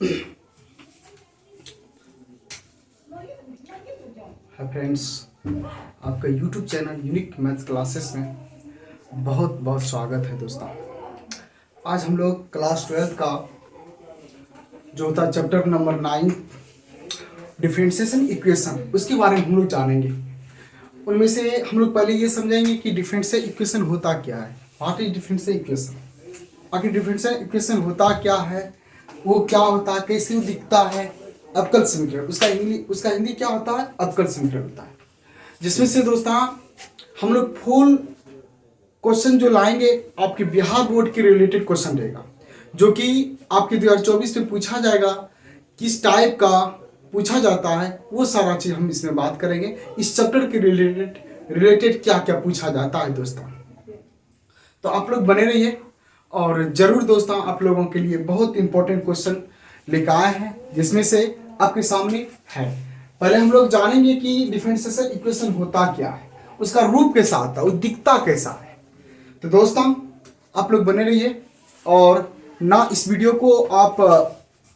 Hi friends, आपका YouTube channel unique maths classes में बहुत बहुत स्वागत है दोस्तों। आज हम लोग क्लास 12 का जो होता चैप्टर नंबर 9 डिफरेंशिएशन इक्वेशन उसके बारे में हम लोग जानेंगे। उनमें से हम लोग पहले ये समझेंगे कि डिफरेंशियल इक्वेशन होता क्या है। What is differential equation? आखिर डिफरेंशियल इक्वेशन होता क्या है, वो क्या होता है, कैसे दिखता है। अवकल समीकरण उसका हिंदी क्या होता है? अवकल समीकरण होता है, जिसमें से दोस्तों हम लोग फुल क्वेश्चन जो लाएंगे आपके बिहार बोर्ड के रिलेटेड क्वेश्चन रहेगा, जो कि आपके 2024 में पूछा जाएगा। किस टाइप का पूछा जाता है वो सारा चीज हम इसमें बात करेंगे। इस चैप्टर के रिलेटेड क्या क्या पूछा जाता है दोस्तों, तो आप लोग बने रहिए। और जरूर दोस्तों आप लोगों के लिए बहुत इंपॉर्टेंट क्वेश्चन लेकर आए हैं, जिसमें से आपके सामने है। पहले हम लोग जानेंगे कि डिफरेंशियल इक्वेशन होता क्या है, उसका रूप कैसा आता है, वो दिखता कैसा है। तो दोस्तों आप लोग बने रहिए और ना इस वीडियो को आप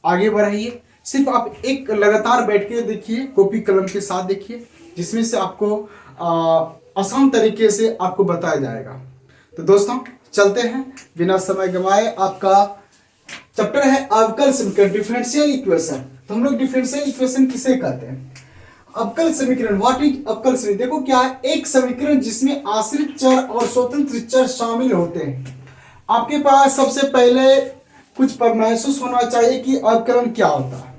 आगे बढ़ाइए, सिर्फ आप एक लगातार बैठ के देखिए, कॉपी कलम के साथ देखिए, जिसमें से आपको आसान तरीके से आपको बताया जाएगा। तो दोस्तों चलते हैं बिना समय गंवाए। आपका चैप्टर है अवकल समीकरण, डिफरेंशियल इक्वेशन। तो हम लोग डिफरेंशियल इक्वेशन किसे कहते हैं? अवकल समीकरण। व्हाट इज अवकल समीकरण? देखो क्या है, एक समीकरण जिसमें आश्रित चर और स्वतंत्र चर शामिल होते हैं। आपके पास सबसे पहले कुछ पर महसूस होना चाहिए कि अवकलन क्या होता है।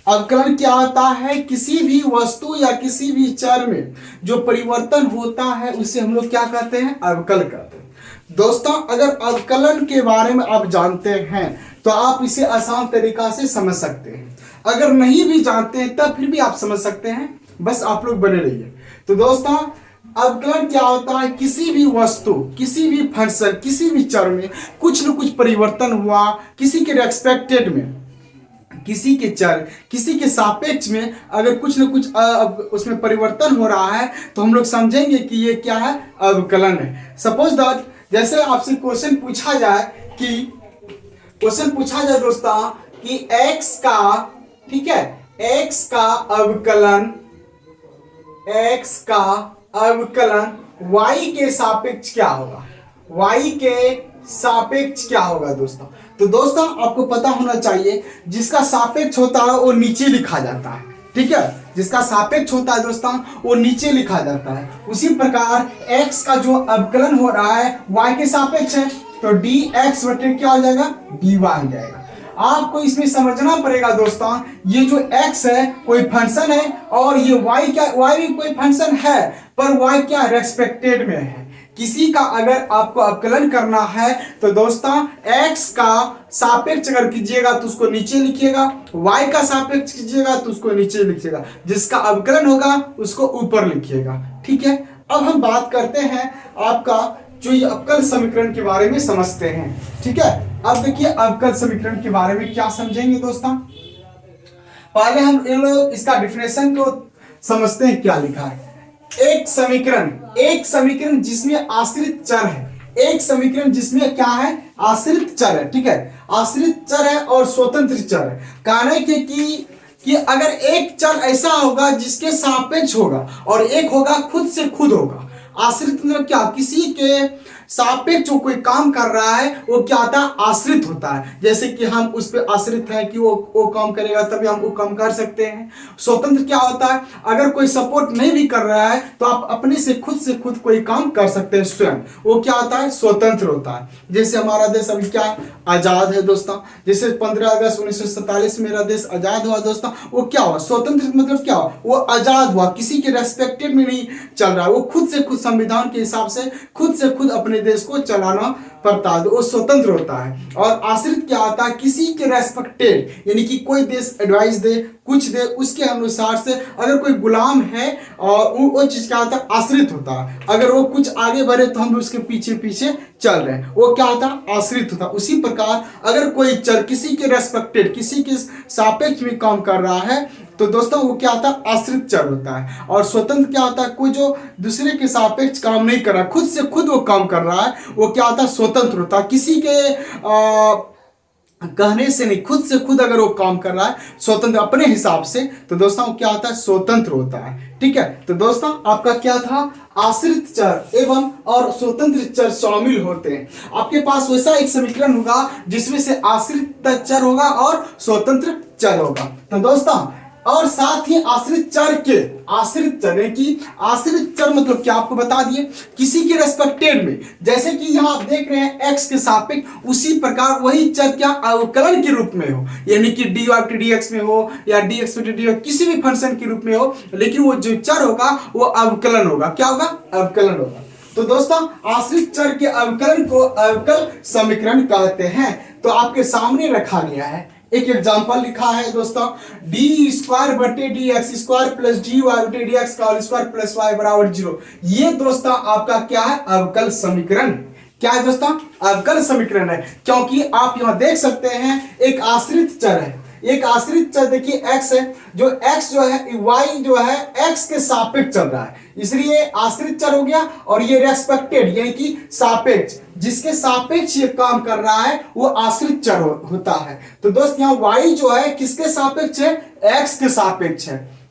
अवकलन क्या होता है? किसी भी वस्तु या किसी भी चर में जो परिवर्तन होता है उसे हम लोग क्या कहते हैं? अवकल कहते हैं। दोस्तों अगर अवकलन के बारे में आप जानते हैं तो आप इसे आसान तरीका से समझ सकते हैं। अगर नहीं भी जानते हैं तब फिर भी आप समझ सकते हैं, बस आप लोग बने रहिए। तो दोस्तों अवकलन क्या होता है? किसी भी वस्तु, किसी भी फंक्शन, किसी भी चर में कुछ न कुछ परिवर्तन हुआ, किसी के रेस्पेक्टेड में, किसी के चर, किसी के सापेक्ष में अगर कुछ न कुछ उसमें परिवर्तन हो रहा है तो हम लोग समझेंगे कि ये क्या है? अवकलन है। सपोज दैट जैसे आपसे क्वेश्चन पूछा जाए दोस्तों कि x का, ठीक है, x का अवकलन y के सापेक्ष क्या होगा? y के सापेक्ष क्या होगा दोस्तों? तो दोस्तों आपको पता होना चाहिए, जिसका सापेक्ष होता है वो नीचे लिखा जाता है, ठीक है। जिसका सापेक्ष होता है दोस्तों वो नीचे लिखा जाता है। उसी प्रकार x का जो अवकलन हो रहा है y के सापेक्ष है, तो dx बटे क्या हो जाएगा? dy हो जाएगा। आपको इसमें समझना पड़ेगा दोस्तों, ये जो x है कोई फंक्शन है और ये y भी कोई फंक्शन है, पर y क्या रेस्पेक्टेड में है। किसी का अगर आपको अवकलन करना है तो दोस्तों x का सापेक्ष अगर कीजिएगा तो उसको नीचे लिखिएगा, y का सापेक्ष कीजिएगा तो उसको नीचे लिखिएगा, जिसका अवकलन होगा उसको ऊपर लिखिएगा, ठीक है। अब हम बात करते हैं आपका जो ये अवकल समीकरण के बारे में समझते हैं, ठीक है। अब देखिए अवकल समीकरण के बारे में क्या समझेंगे दोस्तों। पहले हम इन लोग इसका डिफिनेशन को समझते हैं, क्या लिखा है। एक समीकरण जिसमें आश्रित चर है, एक समीकरण जिसमें क्या है? आश्रित चर है, ठीक है। आश्रित चर है और स्वतंत्र चर है। कारण कि अगर एक चर ऐसा होगा जिसके सापेक्ष होगा और एक होगा खुद से खुद होगा। आश्रित मतलब क्या? किसी के सापेक्ष जो कोई काम कर रहा है वो क्या होता है? आश्रित होता है। जैसे कि हम उस पर आश्रित हैं कि वो काम करेगा तभी हम वो काम कर सकते हैं। स्वतंत्र क्या होता है? अगर कोई सपोर्ट नहीं भी कर रहा है तो आप अपने से खुद कोई काम कर सकते हैं स्वयं, वो क्या होता है? स्वतंत्र होता है। जैसे हमारा देश अभी क्या आजाद है दोस्तों, जैसे 15 अगस्त 1947 मेरा देश आजाद हुआ दोस्तों, वो क्या हुआ? स्वतंत्र मतलब क्या हुआ? वो आजाद हुआ, किसी के रेस्पेक्टेड में नहीं चल रहा है, वो खुद से खुद संविधान के हिसाब से खुद अपने देश को चलाना पड़ता है, वो स्वतंत्र होता है। और आश्रित क्या होता है? किसी के रेस्पेक्टेड, यानी कि कोई देश एडवाइस दे, कुछ दे, उसके अनुसार से अगर कोई गुलाम है और वो चीज क्या होता है? आश्रित होता है। अगर वो कुछ आगे बढ़े तो हम उसके पीछे पीछे चल रहे हैं, वो क्या होता है? आश्रित होता है। उसी प्रकार अगर कोई चर किसी के रेस्पेक्टेड, किसी के सापेक्ष में काम कर रहा है तो दोस्तों वो क्या होता है? आश्रित चर होता है। और स्वतंत्र क्या होता है? कोई जो दूसरे के सापेक्ष काम नहीं कर रहा, खुद से खुद वो काम कर रहा है, वो क्या होता है? स्वतंत्र होता है। किसी के कहने से नहीं, खुद से खुद अगर वो काम कर रहा है स्वतंत्र अपने हिसाब से, तो दोस्तों क्या होता है, स्वतंत्र होता है। ठीक है, तो दोस्तों आपका क्या था, आश्रित चर एवं और स्वतंत्र चर शामिल होते हैं। आपके पास वैसा एक समीकरण होगा जिसमें से आश्रित चर होगा और स्वतंत्र चर होगा। तो दोस्तों और साथ ही आश्रित चर के, आश्रित चर की आश्रित चर मतलब क्या आपको बता दिए, किसी के रेस्पेक्टेड में, जैसे कि यहाँ आप देख रहे हैं x के सापेक्ष, उसी प्रकार वही चर क्या अवकलन के रूप में हो, यानी कि dy/dx में हो या dx/dy किसी भी फंक्शन के रूप में हो, लेकिन वो जो चर होगा वो अवकलन होगा। क्या होगा, अवकलन होगा। तो दोस्तों आश्रित चर के अवकलन को अवकल समीकरण कहते हैं। तो आपके सामने रखा गया है एक एग्जांपल लिखा है दोस्तों, d²/dx² प्लस dy/dx का होल स्क्वायर प्लस y बराबर 0। ये दोस्तों आपका क्या है, अवकल समीकरण। क्या है दोस्तों, अवकल समीकरण है, क्योंकि आप यहां देख सकते हैं एक आश्रित चर है, एक आश्रित चर देखिए x है, जो x जो है y जो है x के सापेक्ष चल रहा है, इसलिए आश्रित चर हो गया। और ये रेस्पेक्टेड यानी कि सापेक्ष, जिसके सापेक्ष ये काम कर रहा है वो आश्रित चर होता है। तो दोस्त यहाँ y जो है किसके सापेक्ष है, x के सापेक्ष है।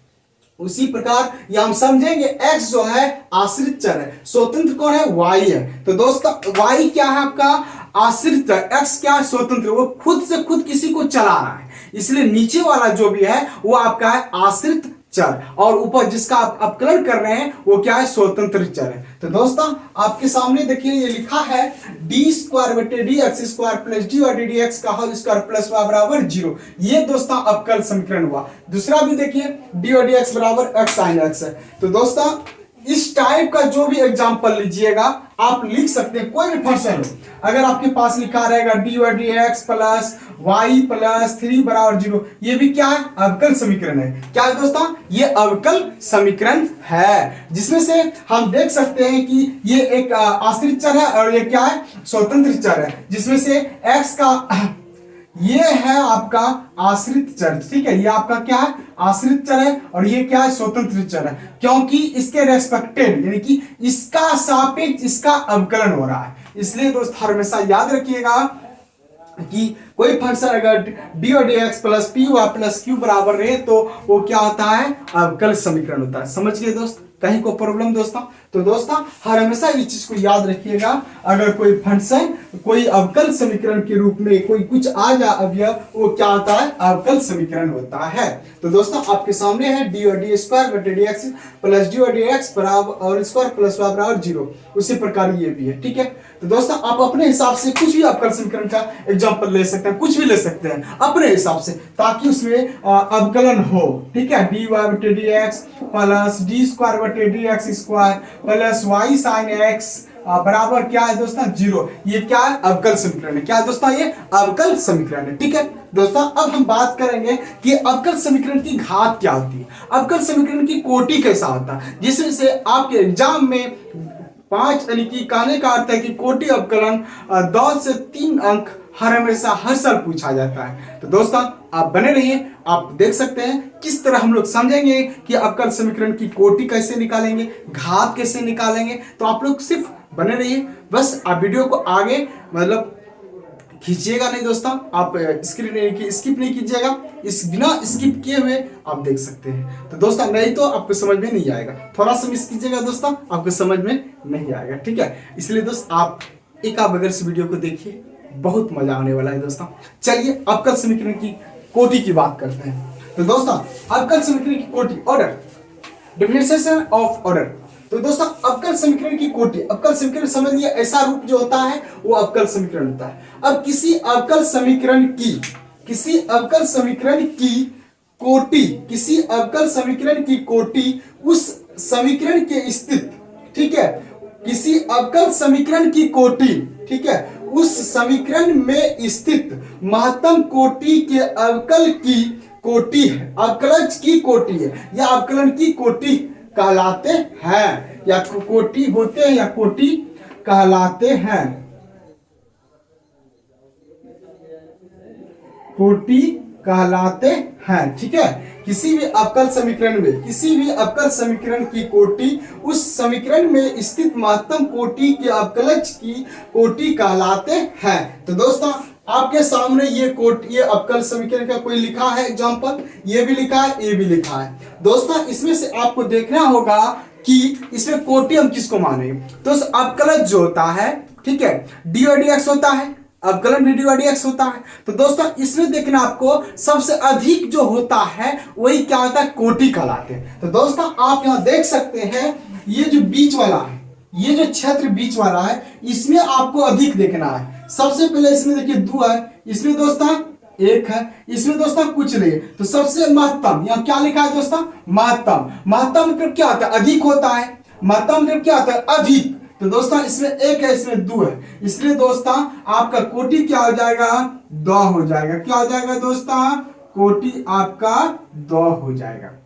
उसी प्रकार ये हम समझेंगे x जो है आश्रित चर है, स्वतंत्र कौन है, y है। तो दोस्तों y क्या है आपका, आश्रित चर, x क्या है, स्वतंत्र, वो खुद से खुद किसी को चला रहा है, इसलिए नीचे वाला जो भी है वो आपका है आश्रित चर, और ऊपर जिसका आप अवकलन कर रहे हैं वो क्या है, स्वतंत्र चर है। तो दोस्तों आपके सामने देखिए ये लिखा है d² प्लस dy/dx का होल स्क्वायर प्लस y बराबर 0। ये दोस्तों अवकल समीकरण हुआ। दूसरा भी देखिए dy/dx बराबर x sin x है। तो दोस्तों इस टाइप का जो भी एग्जांपल लीजिएगा आप लिख सकते हैं, कोई भी फंक्शन हो, अगर आपके पास लिखा रहेगा dy/dx प्लस y प्लस 3 बराबर 0, ये भी क्या है, अवकल समीकरण है। क्या है दोस्तों, ये अवकल समीकरण है, जिसमें से हम देख सकते हैं कि ये एक आश्रित चर है और ये क्या है, स्वतंत्र चर है, जिसमें से x का ये है आपका आश्रित चर। ठीक है, ये आपका क्या है, आश्रित चर है, और ये क्या है, स्वतंत्र चर है, क्योंकि इसके रेस्पेक्टेड यानी कि इसका सापेक्ष इसका अवकलन हो रहा है। इसलिए दोस्त हमेशा याद रखिएगा कि कोई फंक्शन अगर dy/dx plus py plus q बराबर रहे तो वो क्या होता है, अवकल समीकरण होता है। समझ गए दोस्त, कहीं को प्रॉब्लम दोस्तों? तो दोस्तों हर हमेशा इस चीज को याद रखिएगा, अगर कोई फंक्शन कोई अवकल समीकरण के रूप में कोई कुछ आ जा अवयव, वो क्या होता है, अवकल समीकरण होता है। तो दोस्तों आपके सामने है dy/dx प्लस dy/dx बराबर और स्क्वायर प्लस y बराबर 0। उसी प्रकार ये भी है। ठीक है, तो दोस्तों आप अपने हिसाब से कुछ भी अवकल समीकरण का एग्जांपल ले सकते हैं, कुछ भी ले सकते हैं अपने हिसाब से, ताकि उसमें अवकलन हो। ठीक है, dy/dx plus d²/dx² plus y sin x बराबर क्या है दोस्तों, 0। ये क्या है, अवकल समीकरण है। क्या है दोस्तों, ये अवकल समीकरण है। ठीक है दोस्तों, अब हम बात करेंगे कि अवकल समीकरण की घात क्या होती है, अवकल समीकरण की कोटि कैसा होता है, जिससे आपके एग्जाम में 5 यानी कि कहने का अर्थ है कि कोटि अवकलन 2 से 3 अंक हर हमेशा हर साल पूछा जाता है। तो दोस्तों आप बने रहिए, आप देख सकते हैं किस तरह हम लोग समझेंगे कि अवकल समीकरण की कोटि कैसे निकालेंगे, घात कैसे निकालेंगे। तो आप लोग सिर्फ बने रहिए, बस आप वीडियो को आगे मतलब खींचिएगा नहीं दोस्तों, आप स्किप नहीं कीजिएगा, इस बिना स्किप किए हुए आप देख सकते हैं। तो दोस्तों नहीं तो आपको समझ में नहीं आएगा, थोड़ा सा मिस कीजिएगा दोस्तों, आपको समझ में नहीं आएगा। ठीक है, इसलिए दोस्त आप अगर इस वीडियो को देखिए, बहुत मजा आने वाला है दोस्तों। चलिए अवकल समीकरण की कोटि की बात करते हैं। तो दोस्तों अवकल समीकरण की कोटि, ऑर्डर, डिफरेंशिएशन ऑफ ऑर्डर। तो दोस्तों अवकल समीकरण की कोटि, अवकल समीकरण समझ लिया, ऐसा रूप जो होता है वो अवकल समीकरण होता है। अब किसी अवकल समीकरण की कोटि उस समीकरण के स्थित, ठीक है, किसी अवकल समीकरण की कोटि, ठीक है, उस समीकरण में स्थित महत्तम कोटि के अवकल की कोटि है, अवकलज की कोटि है या अवकलन की कोटि कहलाते हैं, या कोटि होते हैं या कोटि कहलाते हैं, कोटि कहलाते हैं। ठीक है, किसी भी अवकल समीकरण की कोटि उस समीकरण में स्थित महत्तम कोटि के अवकलज की कोटि कहलाते हैं। तो दोस्तों आपके सामने ये अवकल समीकरण का कोई लिखा है एग्जांपल, ये भी लिखा है, ये भी लिखा है। दोस्तों इसमें से आपको देखना होगा कि इसमें कोटि हम किसको मानेंगे। दोस्तों अवकलज जो होता है, ठीक है, डी और डी एक्स होता है, अवकलन भी डी और डी एक्स होता है। तो दोस्तों इसमें देखना आपको सबसे अधिक जो होता है वही क्या होता है, कोटि कहलाते हैं। तो दोस्तों आप यहां देख सकते हैं ये जो बीच वाला है, ये जो क्षेत्र बीच वाला है, इसमें आपको अधिक देखना है। सबसे पहले इसमें देखिए 2 है, इसमें दोस्तों 1 है, इसमें दोस्तों कुछ नहीं है। तो सबसे महत्तम यहाँ क्या लिखा है दोस्तों, महत्तम। महत्तम मतलब क्या होता है, अधिक होता है। महत्तम मतलब क्या होता है, अधिक। तो दोस्तों इसमें 1 है, इसमें 2 है, इसलिए दोस्तों आपका कोटि क्या हो जाएगा, 2 हो जाएगा। क्या हो जाएगा दोस्तों, कोटि आपका 2 हो जाएगा।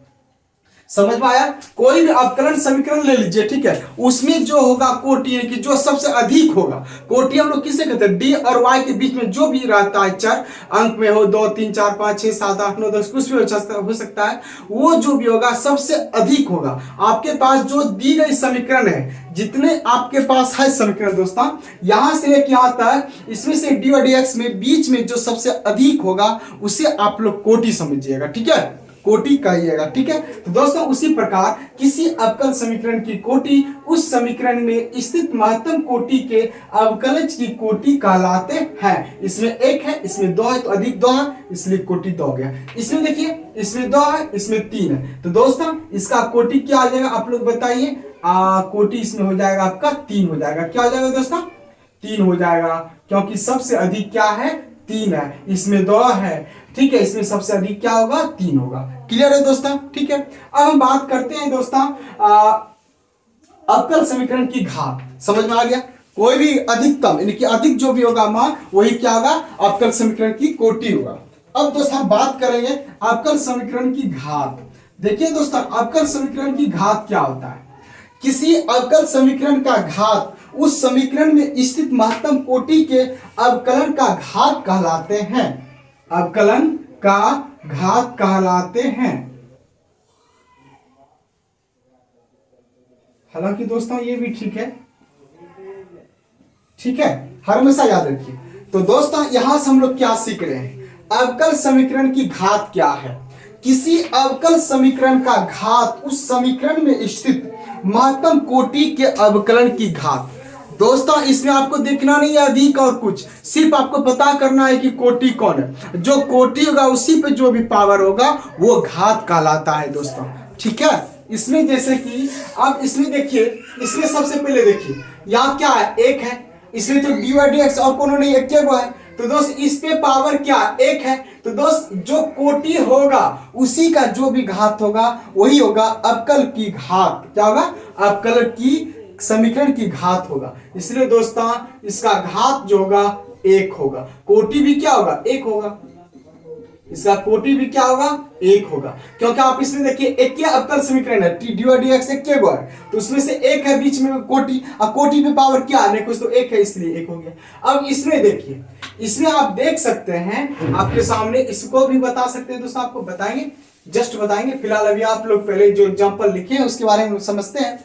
समझ में आया। कोई भी अवकलन समीकरण ले लीजिए, ठीक है, उसमें जो होगा कोटि यानी कि जो सबसे अधिक होगा, कोटि हम लोग किसे कहते हैं, डी और वाई के बीच में जो भी रहता है चर, अंक में हो 2 3 4 5 6 7 8 9 10 कुछ भी हो सकता है, वो जो भी होगा सबसे अधिक होगा। आपके पास जो दी गई समीकरण है, जितने आपके पास है समीकरण दोस्तों, यहां से लेकर यहां तक, इसमें से डी और डी एक्स में बीच में जो सबसे अधिक होगा उसे आप लोग कोटि समझिएगा, ठीक है, कोटि कहिएगा, ठीक है। तो दोस्तों उसी प्रकार किसी अवकल समीकरण की कोटि उस समीकरण में स्थित महत्तम कोटि के अवकलज की कोटि कहलाते हैं। इसमें 1 है, इसमें 2 है, तो अधिक 2 है, इसलिए कोटि 2 हो गया। इसमें देखिए इसमें 2 है, इसमें 3 है, तो दोस्तों इसका कोटि क्या आ जाएगा, आप लोग बताइए। कोटि इसमें हो जाएगा आपका 3 हो जाएगा। क्या हो जाएगा दोस्तों, 3 हो जाएगा, क्योंकि सबसे अधिक क्या है, 3 है, इसमें 2 है, ठीक है, इसमें सबसे अधिक क्या होगा, 3 होगा। क्लियर है दोस्तों, ठीक है। अब हम बात करते हैं दोस्तों अवकल समीकरण की घात। समझ में आ गया। कोई भी अधिकतम यानी कि अधिक जो भी होगा मान, वही क्या होगा, अवकल समीकरण की कोटि होगा। अब दोस्तों हम बात करेंगे अवकल समीकरण की घात। देखिए दोस्तों अवकल समीकरण की घात क्या होता है। किसी अवकल समीकरण का घात उस समीकरण में स्थित महत्तम कोटि के अवकलन का घात कहलाते हैं। अवकलन का घात कहलाते हैं। हालांकि दोस्तों ये भी ठीक है, ठीक है, हर हमेशा याद रखिए। तो दोस्तों यहां से हम लोग क्या सीख रहे हैं, अवकल समीकरण की घात क्या है। किसी अवकल समीकरण का घात उस समीकरण में स्थित महत्तम कोटि के अवकलन की घात। दोस्तों इसमें आपको देखना नहीं है अधिक और कुछ, सिर्फ आपको पता करना है कि कोटि कौन है। जो कोटि होगा उसी पे जो भी पावर होगा वो घात कहलाता है दोस्तों, ठीक है। इसमें जैसे कि अब इसमें देखिए, इसमें सबसे पहले देखिए यहाँ क्या है, 1 है, इसमें तो डी वाई डी एक्स और कोनो नहीं, एक है। तो दोस्त इस पे पावर क्या 1 है। तो दोस्त जो कोटि होगा उसी का जो भी घात होगा वही होगा अवकल की घात। क्या होगा, अवकल की समीकरण की घात होगा। इसलिए दोस्तों इसका घात जो होगा 1 होगा। कोटि भी क्या होगा, 1 होगा। इसका कोटि भी क्या होगा, 1 होगा, क्योंकि आप इसमें देखिए एक क्या अवकल समीकरण है, डी और डी एक्स एक है, तो उसमें से 1 है बीच में कोटि, और कोटि पे पावर क्या है, कुछ तो 1 है, इसलिए 1 हो गया। अब इसमें देखिए, इसमें आप देख सकते हैं आपके सामने, इसको भी बता सकते हैं दोस्तों, आपको बताएंगे, जस्ट बताएंगे। फिलहाल अभी आप लोग पहले जो एग्जांपल लिखे हैं उसके बारे में समझते हैं।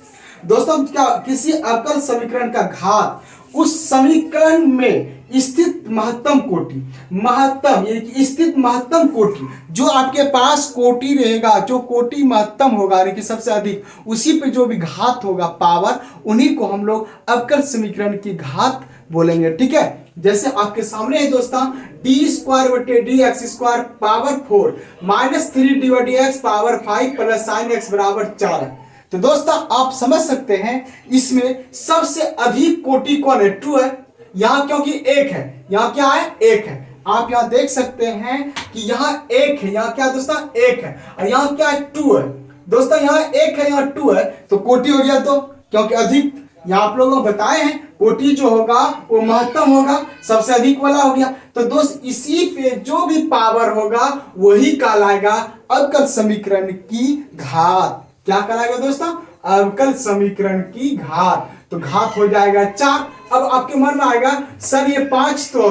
दोस्तों क्या, किसी अवकल समीकरण का घात उस समीकरण में स्थित महत्तम कोटि, महत्तम यानी कि स्थित महत्तम कोटि, जो आपके पास कोटि रहेगा, जो कोटि महत्तम होगा यानी कि सबसे अधिक, उसी पे जो भी घात होगा पावर, उन्हीं को हम लोग अवकल समीकरण की घात बोलेंगे, ठीक है। जैसे आपके सामने है दोस्तों, डी स्क्वायर बटे D X square power 4 minus 3 D D x power 5 plus sine x बराबर 4 है। तो दोस्तों आप समझ सकते हैं इसमें सबसे अधिक कोटि कौन है, 2 है। यहां क्योंकि 1 है, यहां क्या है, 1 है। आप यहां देख सकते हैं कि यहां 1 है, यहां क्या दोस्तों 1 है, और यहां क्या है 2 है। दोस्तों यहां 1 है, यहां 2 है, तो कोटि हो गया, तो क्योंकि अधिक, यहां आप लोगों को बताए हैं कोटि जो होगा वो महत्तम होगा, सबसे अधिक वाला हो गया। तो दोस्त इसी पे जो भी पावर होगा वही कहलाएगा अवकल समीकरण की घात। क्या कहलाएगा दोस्तों, अवकल समीकरण की घात। तो घात हो जाएगा 4। अब आपके मन में आएगा सर ये 5 तो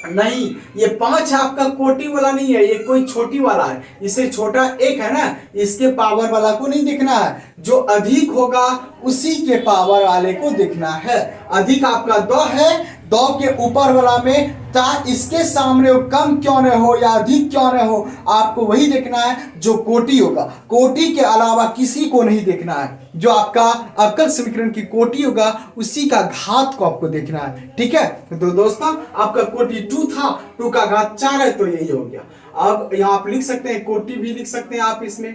नहीं, ये 5 है आपका कोटि वाला नहीं है, ये कोई छोटी वाला है, इससे छोटा 1 है ना, इसके पावर वाला को नहीं देखना है, जो अधिक होगा उसी के पावर वाले को देखना है। अधिक आपका 2 है, 2 के ऊपर वाला में चाहे इसके सामने वो कम क्यों न हो या अधिक क्यों न हो, आपको वही देखना है जो कोटि होगा। कोटि के अलावा किसी को नहीं देखना है। जो आपका अवकल समीकरण की कोटि होगा उसी का घात को आपको देखना है। ठीक है, तो दोस्तों आपका कोटि 2 था, 2 का घात 4 है, तो यही हो गया। अब यहाँ आप लिख सकते हैं, कोटि भी लिख सकते हैं आप। इसमें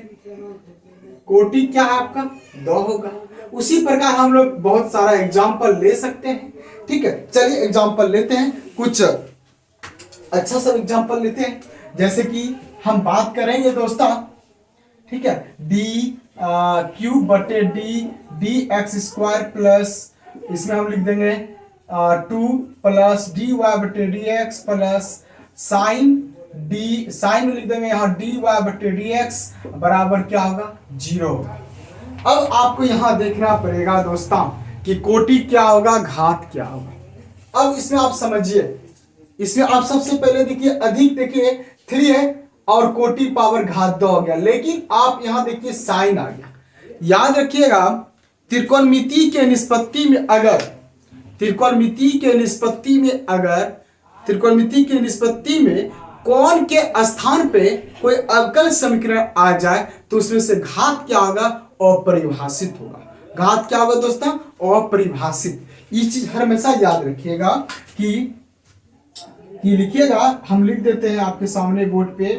कोटि क्या है आपका 2 होगा। उसी प्रकार हम लोग बहुत सारा एग्जाम्पल ले सकते हैं। ठीक है, चलिए एग्जाम्पल लेते हैं, कुछ अच्छा सा एग्जाम्पल लेते हैं। जैसे कि हम बात करेंगे दोस्तों, ठीक है, डी क्यूब बटे डी एक्स स्क्वायर प्लस, इसमें हम लिख देंगे 2 प्लस डी वाई बटे डी एक्स प्लस साइन में लिख देंगे यहाँ डी वाई बटे डी एक्स बराबर क्या होगा 0 होगा। अब आपको यहां देखना पड़ेगा दोस्तों कि कोटि क्या होगा, घात क्या होगा। अब इसमें आप समझिए, इसमें आप सबसे पहले देखिए, अधिक देखिए 3 है और कोटि पावर घात 2 हो गया, लेकिन आप यहां देखिए साइन आ गया। याद रखिएगा, त्रिकोणमिति के निष्पत्ति में अगर त्रिकोणमिति के निष्पत्ति में कोण के स्थान पे कोई अवकल समीकरण आ जाए तो उसमें से घात क्या होगा, अपरिभाषित होगा। घात क्या होगा दोस्तों, अपरिभाषित। ये चीज हमेशा याद रखिएगा कि लिखिएगा, हम लिख देते हैं आपके सामने बोर्ड पे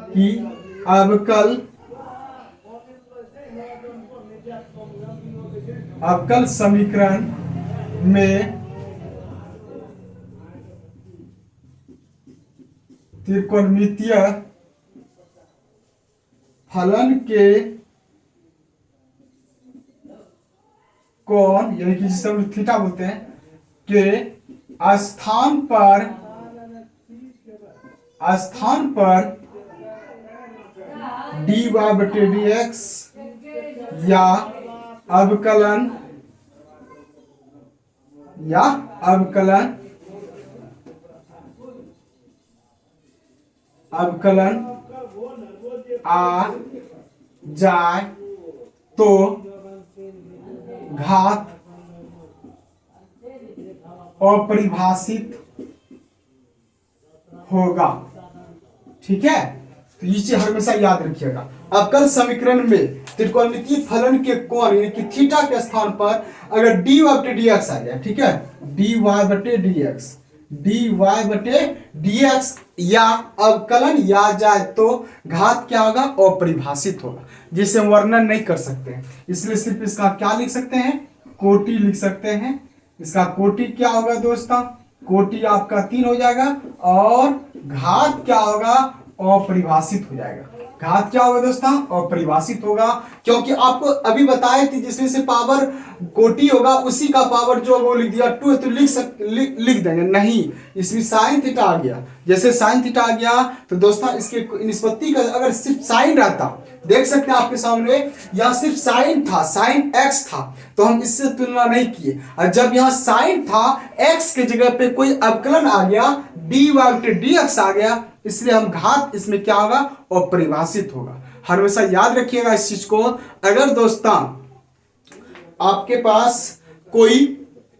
कि अवकल समीकरण में त्रिकोणमितीय फलन के कोण, यानी कि जिसे हम थीटा बोलते हैं, के स्थान पर डी वाई बटे डी एक्स या अवकलन आ जाए तो घात अपरिभाषित होगा। ठीक है, तो ये चीज हमेशा याद रखिएगा। अवकल समीकरण में त्रिकोणमितीय फलन के कोण यानी कि थीटा के स्थान पर अगर डी वाई बटे डी एक्स आ गया, ठीक है, डी वाई बटे डी एक्स या अवकलन या जाए तो घात क्या होगा, अपरिभाषित होगा, जिसे हम वर्णन नहीं कर सकते हैं। इसलिए सिर्फ इसका क्या लिख सकते हैं, कोटि लिख सकते हैं। इसका कोटि क्या होगा दोस्तों, कोटि आपका 3 हो जाएगा और घात क्या होगा, अपरिभाषित हो जाएगा। घात क्या होगा दोस्तों, अपरिभाषित होगा, क्योंकि आपको अभी बताए थे जिसमें से पावर कोटि होगा उसी का पावर जो वो लिख दिया 2 है तो लिख देंगे, नहीं, इसमें साइन थीटा आ गया। जैसे साइन थीटा आ गया तो दोस्तों इसके निष्पत्ति का अगर सिर्फ साइन रहता, देख सकते हैं आपके सामने यहाँ सिर्फ साइन था, साइन एक्स था, तो हम इससे तुलना नहीं किए। और जब यहाँ साइन था, एक्स के जगह पे कोई अवकलन आ गया, डी वाई बटे डी एक्स आ गया, इसलिए हम घात इसमें क्या होगा, अपरिभाषित होगा। हमेशा याद रखिएगा इस चीज को। अगर दोस्तों आपके पास कोई,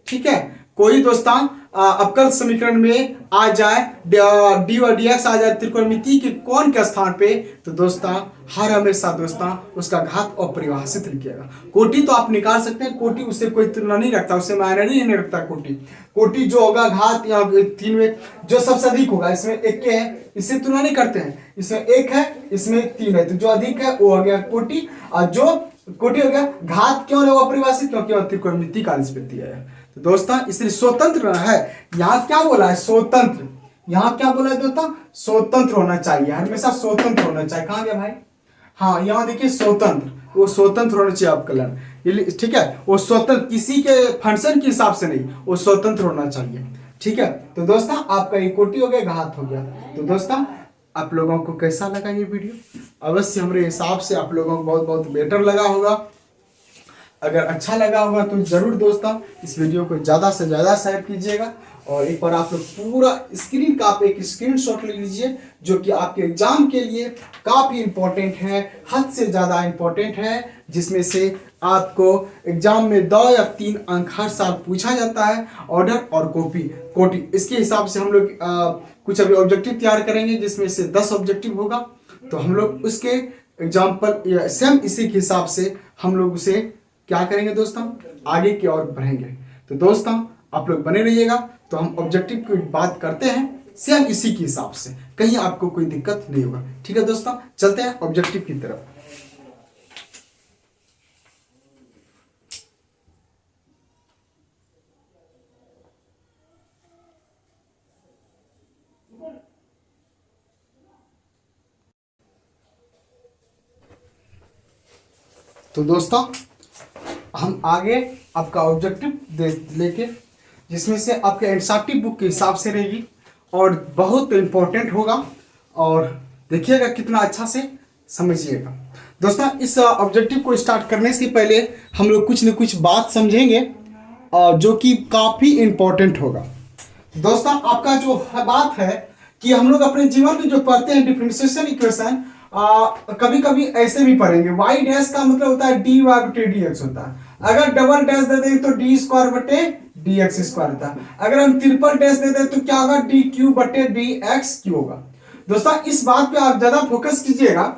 ठीक है, कोई दोस्तों अवकल समीकरण में आ जाए, डी व डी एक्स आ जाए त्रिकोणमिति के कोण के स्थान पे, तो दोस्तों हर हमेशा दोस्तों उसका घात अपरिभाषित लिखिएगा। कोटि तो आप निकाल सकते हैं, कोटि उससे कोई तुलना नहीं रखता, उससे मायने नहीं रखता। कोटि जो होगा घात या 3 में जो सबसे अधिक होगा, इसमें 1 के है, इससे तुलना नहीं करते हैं। इसमें 1 है, इसमें 3 है, तो जो अधिक है वो हो गया कोटि, और जो कोटि हो गया घात। क्यों है वो अपरिभाषित, क्योंकि त्रिकोणमिति का निष्पत्ति है। तो दोस्तों इसलिए स्वतंत्र है। यहाँ क्या बोला है, स्वतंत्र, यहाँ क्या बोला है दोस्तों, स्वतंत्र होना चाहिए, हमेशा स्वतंत्र होना चाहिए। कहाँ गया भाई, हाँ यहाँ देखिए स्वतंत्र, वो स्वतंत्र होना चाहिए अवकलन, ठीक है, वो स्वतंत्र, किसी के फंक्शन के हिसाब से नहीं, वो स्वतंत्र होना चाहिए। ठीक है, तो दोस्तों आपका ये कोटि हो गया, घात हो गया। तो दोस्तों आप लोगों को कैसा लगा ये वीडियो, अवश्य हमारे हिसाब से आप लोगों को बहुत बहुत बेटर लगा होगा। अगर अच्छा लगा होगा तो जरूर दोस्तों इस वीडियो को ज़्यादा से ज़्यादा शेयर कीजिएगा, और एक बार आप लोग पूरा स्क्रीन का आप एक स्क्रीनशॉट ले लीजिए, जो कि आपके एग्जाम के लिए काफ़ी इंपॉर्टेंट है, हद से ज़्यादा इंपॉर्टेंट है, जिसमें से आपको एग्जाम में 2 या 3 अंक हर साल पूछा जाता है, ऑर्डर और कॉपी कोटी। इसके हिसाब से हम लोग कुछ अभी ऑब्जेक्टिव तैयार करेंगे जिसमें से 10 ऑब्जेक्टिव होगा। तो हम लोग उसके एग्जाम्पल सेम इसी के हिसाब से हम लोग उसे क्या करेंगे दोस्तों, आगे की ओर बढ़ेंगे। तो दोस्तों आप लोग बने रहिएगा। तो हम ऑब्जेक्टिव की बात करते हैं सेम इसी के हिसाब से, कहीं आपको कोई दिक्कत नहीं होगा। ठीक है दोस्तों, चलते हैं ऑब्जेक्टिव की तरफ। तो दोस्तों हम आगे आपका ऑब्जेक्टिव लेके, जिसमें से आपके एनसीईआरटी बुक के हिसाब से रहेगी और बहुत इंपॉर्टेंट होगा, और देखिएगा कितना अच्छा से समझिएगा। दोस्तों इस ऑब्जेक्टिव को स्टार्ट करने से पहले हम लोग कुछ न कुछ बात समझेंगे जो कि काफ़ी इंपॉर्टेंट होगा। दोस्तों आपका जो बात है कि हम लोग अपने जीवन में जो पढ़ते हैं डिफरेंशिएशन इक्वेशन, कभी कभी ऐसे भी पढ़ेंगे। वाई डैश का मतलब होता है डी वाई बटे डी एक्स होता है। अगर डबल डैश दे दें तो डी स्क्वायर बटे डी एक्स स्क्वायर होता है। अगर हम ट्रिपल डैश दे दें तो क्या होगा, डी क्यू बटे डी एक्स क्यू होगा। दोस्तों इस बात पे आप ज्यादा फोकस कीजिएगा।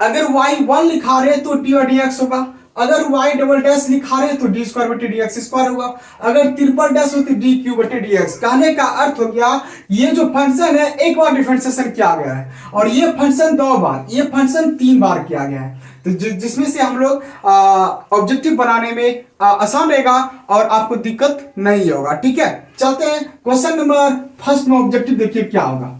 अगर y1 लिखा रहे तो डी और डी एक्स होगा, अगर y डबल डैश लिखा रहे तो डी स्क्वायर बटे डी एक्स स्क्वायर होगा, अगर ट्रिपल डैश हो तो डी क्यू बटे डी एक्स। कहने का अर्थ हो गया ये जो फंक्शन है एक बार डिफरेंशिएशन किया गया है, और ये फंक्शन 2 बार, ये फंक्शन 3 बार किया गया है। तो जिसमें से हम लोग ऑब्जेक्टिव बनाने में आसान रहेगा और आपको दिक्कत नहीं होगा। ठीक है, चलते हैं क्वेश्चन नंबर फर्स्ट में। ऑब्जेक्टिव देखिए क्या होगा,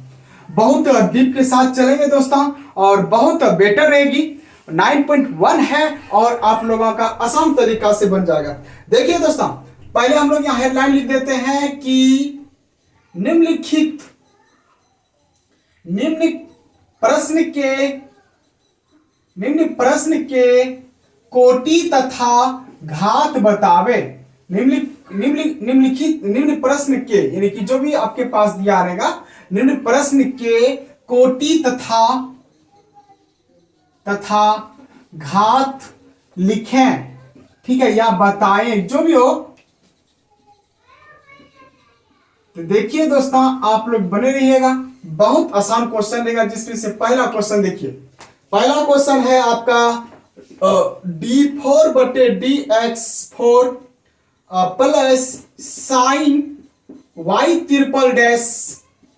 बहुत डीप के साथ चलेंगे दोस्तों और बहुत बेटर रहेगी। 9.1 है और आप लोगों का आसान तरीका से बन जाएगा। देखिए दोस्तों पहले हम लोग यहां हेडलाइन लिख देते हैं कि निम्नलिखित निम्न प्रश्न के कोटि तथा घात बतावे। निम्न प्रश्न के यानी कि जो भी आपके पास दिया रहेगा, निम्न प्रश्न के कोटि तथा घात लिखें। ठीक है, या बताएं, जो भी हो। तो देखिए दोस्तों आप लोग बने रहिएगा, बहुत आसान क्वेश्चन रहेगा। जिसमें से पहला क्वेश्चन देखिए, पहला क्वेश्चन है आपका d4 बटे dx4 plus sign y triple dash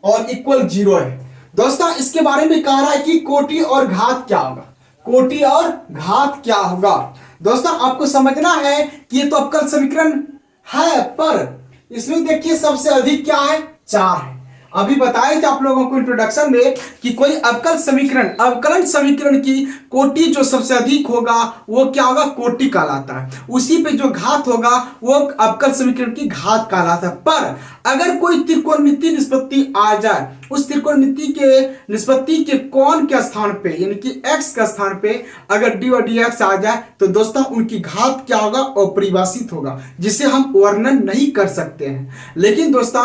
और इक्वल 0 है। दोस्तों इसके बारे में कह रहा है कि कोटि और घात क्या होगा, कोटि और घात क्या होगा। दोस्तों आपको समझना है कि ये तो अवकल समीकरण है, पर इसमें देखिए सबसे अधिक क्या है, 4 है। अभी बताए थे आप लोगों को इंट्रोडक्शन में कि कोई अवकलन समीकरण की कोटि जो सबसे अधिक होगा वो क्या होगा, कोटि कहलाता है। उसी पे जो घात होगा वो अवकल समीकरण की घात कहलाता है। पर अगर कोई त्रिकोणमितीय निष्पत्ति आ जाए, उस त्रिकोणमिति के निष्पत्ति के कोण के स्थान पे यानी कि x के स्थान पे अगर d और dx आ जाए तो दोस्तों उनकी घात क्या होगा, अपरिभाषित होगा, जिसे हम वर्णन नहीं कर सकते हैं। लेकिन दोस्तों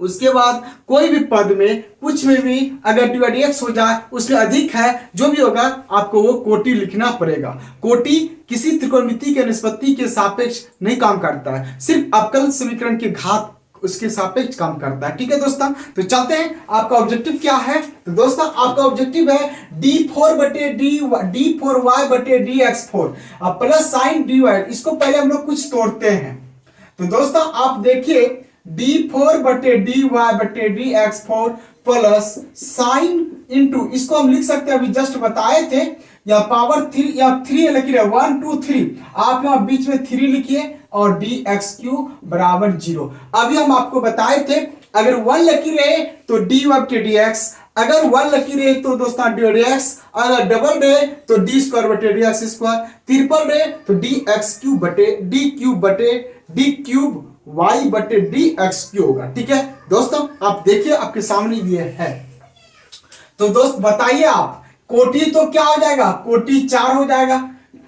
उसके बाद कोई भी पद में कुछ में भी अगर डी और dx हो जाए, उसमें अधिक है जो भी होगा आपको वो कोटि लिखना पड़ेगा। कोटि किसी त्रिकोणमिति के निष्पत्ति के सापेक्ष नहीं काम करता है, सिर्फ अवकल समीकरण के घात उसके सापेक्ष काम करता है। ठीक है दोस्तों, तो चलते हैं आपका ऑब्जेक्टिव क्या है। तो दोस्तों आपका ऑब्जेक्टिव है d4 बटे d4y बटे dx4 प्लस साइन dy। इसको पहले हम लोग कुछ तोड़ते हैं। तो दोस्तों आप देखिए d4 बटे dy बटे dx4 प्लस साइन इंटू, इसको हम लिख सकते हैं, अभी जस्ट बताए थे, या पावर 3 या 3 लिख रहे 1 2 3, आप यहां बीच में 3 लिखिए और dx3 बराबर 0। अभी हम आपको बताए थे अगर 1 लकी रहे तो dy बटे dx, अगर 1 लकी रहे तो दोस्तों dy dx, अगर डबल रहे तो d स्क्वायर बटे dx स्क्वायर, ट्रिपल रहे तो dx3 बटे d क्यूब बटे d क्यूब y बटे dx3 होगा। ठीक है दोस्तों, आप देखिए आपके सामने ये है। तो दोस्त बताइए आप, कोटि तो क्या हो जाएगा, कोटि 4 हो जाएगा,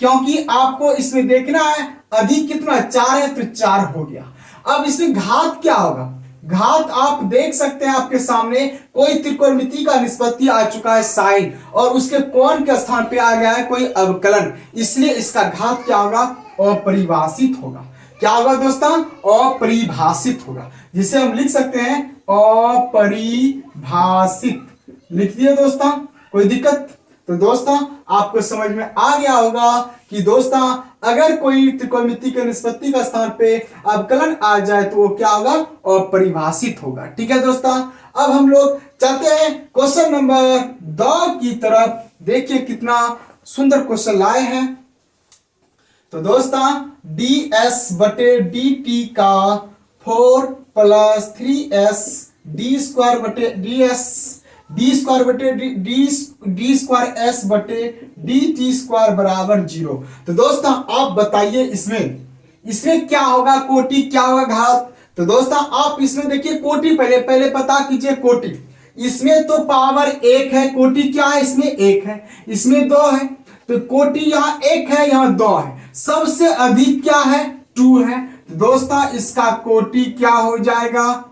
क्योंकि आपको इसमें देखना है अधिक कितना 4 है तो 4 हो गया। अब इसमें घात क्या होगा, घात आप देख सकते हैं आपके सामने, कोई त्रिकोणमिति का निष्पत्ति आ चुका है साइन, और उसके कोण के स्थान पे आ गया है कोई अवकलन, इसलिए इसका घात क्या होगा, अपरिभाषित होगा। क्या होगा दोस्तों, अपरिभाषित होगा, जिसे हम लिख सकते हैं अपरिभाषित। लिख दिए दोस्तों, कोई दिक्कत? तो दोस्तों आपको समझ में आ गया होगा कि दोस्तों अगर कोई त्रिकोणमिति के निष्पत्ति का स्थान पे अवकलन आ जाए तो वो क्या होगा, अपरिभाषित होगा। ठीक है दोस्तों, अब हम लोग चलते हैं क्वेश्चन नंबर 2 की तरफ। देखिए कितना सुंदर क्वेश्चन लाए हैं। तो दोस्तों ds बटे dt का 4 + 3s d स्क्वायर बटे ds डी स्क्वायर बटे डी स्क्वायर एस बटे डी टी स्क्वायर बराबर 0। तो दोस्तों आप बताइए इसमें क्या होगा, कोटि क्या होगा, घात। तो दोस्तों आप इसमें देखिए कोटि पहले पता कीजिए कोटि। इसमें तो पावर 1 है, कोटि क्या है, इसमें 1 है, इसमें 2 है, तो कोटि यहाँ 1 है, यहाँ 2 है, सबसे अधिक क्या है, 2 है। तो दोस्तों इसका कोटि क्या हो जाएगा,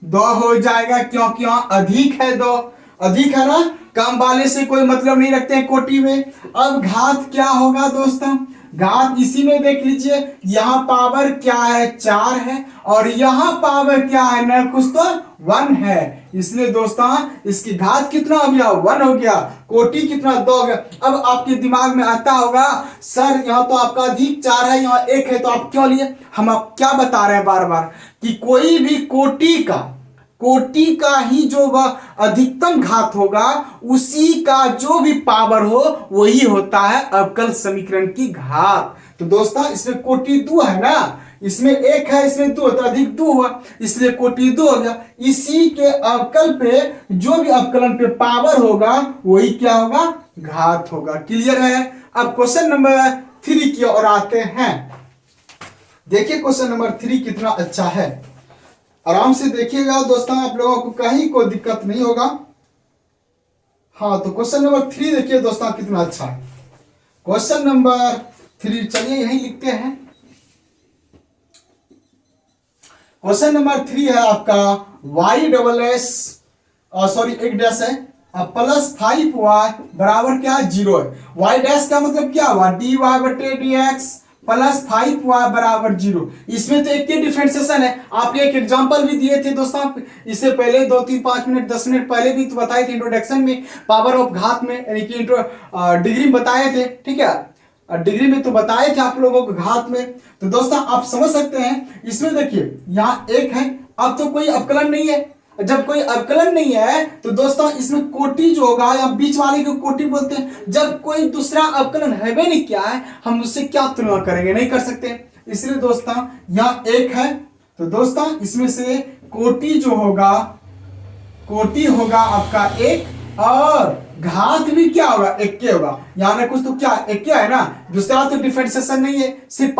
2 हो जाएगा, क्योंकि यहाँ अधिक है, 2 अधिक है ना, कम वाले से कोई मतलब नहीं रखते हैं कोटि में। अब घात क्या होगा दोस्तों, घात इसी में देख लीजिए, यहाँ पावर क्या है, 4 है, और यहाँ पावर क्या है ना, कुछ तो 1 है, इसलिए दोस्तों इसकी घात कितना हो गया, 1 हो गया, कोटि कितना, 2 हो गया। अब आपके दिमाग में आता होगा सर यहाँ तो आपका अधिक 4 है, यहाँ 1 है, तो आप क्यों लिए? हम आप क्या बता रहे हैं बार बार कि कोई भी कोटि का ही जो वह अधिकतम घात होगा, उसी का जो भी पावर हो वही होता है अवकल समीकरण की घात। तो दोस्तों इसमें कोटि 2 है ना, इसमें 1 है, इसमें 2, तो अधिक 2 हुआ, इसलिए कोटि 2 हो गया। इसी के अवकल पे जो भी अवकलन पे पावर होगा वही क्या होगा, घात होगा। क्लियर है? अब क्वेश्चन नंबर 3 की ओर आते हैं। देखिए क्वेश्चन नंबर 3 कितना अच्छा है, आराम से देखिएगा दोस्तों, आप लोगों को कहीं कोई दिक्कत नहीं होगा। हाँ तो क्वेश्चन नंबर 3 देखिए दोस्तों कितना अच्छा है। क्वेश्चन नंबर 3 चलिए यहीं लिखते हैं। क्वेश्चन नंबर 3 है आपका एक डैश है +5y बराबर क्या, 0 है। y डैश का मतलब क्या हुआ, dy बटे dx +5y बराबर 0। इसमें तो एक ही डिफरेंशिएशन है, आपने एक एग्जांपल भी दिए थे दोस्तों, इससे पहले 2 3 5 मिनट 10 मिनट पहले भी तो बताए थे इंट्रोडक्शन में, पावर ऑफ घात में, यानी कि डिग्री में बताए थे। ठीक है, डिग्री में तो बताए थे आप लोगों को घात में। तो दोस्तों आप समझ सकते हैं, इसमें देखिए यहाँ 1 है, अब तो कोई अवकलन नहीं है, जब कोई अवकलन नहीं है तो दोस्तों इसमें कोटि जो होगा या बीच वाले को कोटि बोलते हैं। जब कोई दूसरा अवकलन है भी नहीं क्या है, हम उससे क्या तुलना करेंगे, नहीं कर सकते, इसलिए दोस्तों यहाँ 1 है। तो दोस्तों इसमें से कोटि जो होगा, कोटि होगा आपका 1, और घात भी क्या होगा, 1 होगा, यहाँ ना कुछ तो क्या 1 है ना, दूसरा तो डिफरेंशिएशन नहीं है, सिर्फ